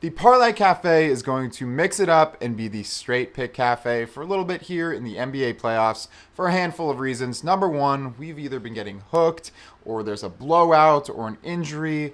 The Parlay Cafe is going to mix it up and be the straight pick cafe for a little bit here in the NBA playoffs for a handful of reasons. Number one, we've either been getting hooked or there's a blowout or an injury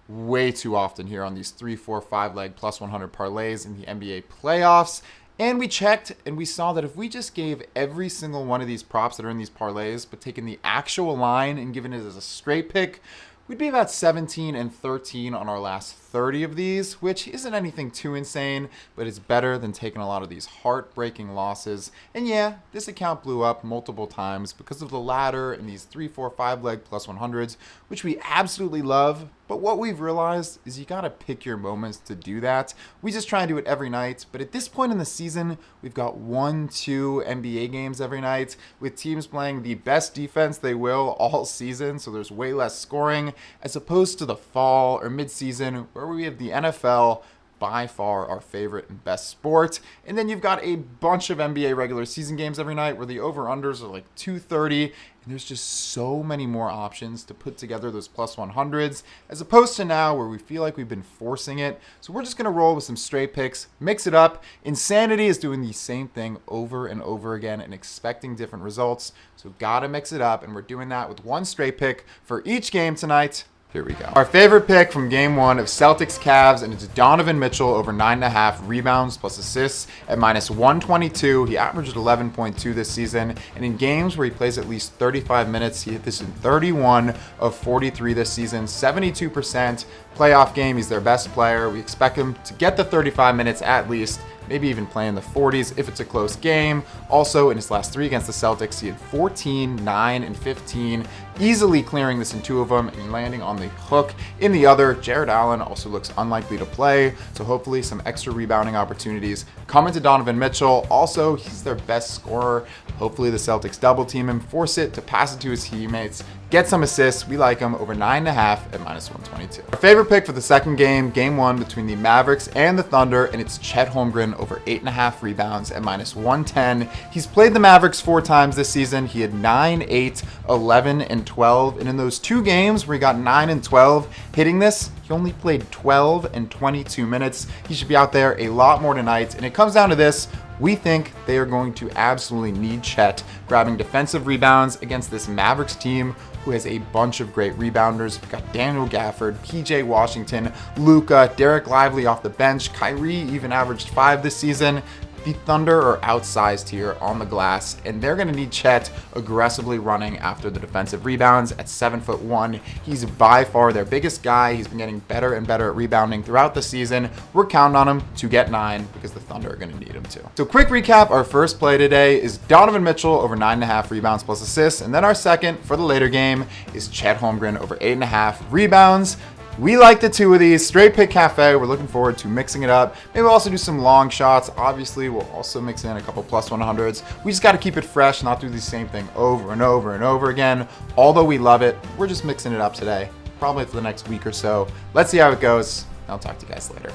way too often here on these 3, 4, 5 leg plus 100 parlays in the NBA playoffs. And we checked and we saw that if we just gave every single one of these props that are in these parlays, but taken the actual line and given it as a straight pick, we'd be about 17 and 13 on our last 30 of these, which isn't anything too insane, but it's better than taking a lot of these heartbreaking losses. And yeah, this account blew up multiple times because of the ladder and these 3, 4, 5 leg plus 100s, which we absolutely love. But what we've realized is you gotta pick your moments to do that. We just try and do it every night, but at this point in the season, we've got 1, 2 NBA games every night with teams playing the best defense they will all season, so there's way less scoring, as opposed to the fall or mid-season where we have the NFL, by far our favorite and best sport. And then you've got a bunch of NBA regular season games every night where the over-unders are like 230, and there's just so many more options to put together those plus 100s, as opposed to now where we feel like we've been forcing it. So we're just gonna roll with some straight picks, mix it up. Insanity is doing the same thing over and over again and expecting different results. So gotta mix it up, and we're doing that with one straight pick for each game tonight. Here we go. Our favorite pick from game one of Celtics Cavs, and it's Donovan Mitchell over 9.5 rebounds plus assists at minus 122. He averaged 11.2 this season, and in games where he plays at least 35 minutes, he hit this in 31 of 43 this season, 72%. Playoff game, he's their best player. We expect him to get the 35 minutes at least, maybe even play in the 40s if it's a close game. Also, in his last 3 against the Celtics, he had 14, 9, and 15, easily clearing this in 2 of them and landing on the hook in the other. Jared Allen also looks unlikely to play, so hopefully some extra rebounding opportunities coming to Donovan Mitchell. Also, he's their best scorer. Hopefully the Celtics double team him, force it to pass it to his teammates, get some assists. We like him over 9.5 at minus 122. Our favorite pick for the second game, game one between the Mavericks and the Thunder, and it's Chet Holmgren over 8.5 rebounds at minus 110. He's played the Mavericks 4 times this season. He had 9, 8, 11, and 12. And in those 2 games where he got 9 and 12 hitting this, he only played 12 and 22 minutes. He should be out there a lot more tonight. And it comes down to this. We think they are going to absolutely need Chet grabbing defensive rebounds against this Mavericks team who has a bunch of great rebounders. We've got Daniel Gafford, PJ Washington, Luka, Derek Lively off the bench. Kyrie even averaged 5 this season. The Thunder are outsized here on the glass, and they're going to need Chet aggressively running after the defensive rebounds at 7'1". He's by far their biggest guy. He's been getting better and better at rebounding throughout the season. We're counting on him to get 9 because the Thunder are going to need him to. So quick recap, our first play today is Donovan Mitchell over 9.5 rebounds plus assists, and then our second for the later game is Chet Holmgren over 8.5 rebounds. We like the 2 of these. Straight pick cafe. We're looking forward to mixing it up. Maybe we'll also do some long shots. Obviously, we'll also mix in a couple plus 100s. We just got to keep it fresh, not do the same thing over and over and over again. Although we love it, we're just mixing it up today, probably for the next week or so. Let's see how it goes. I'll talk to you guys later.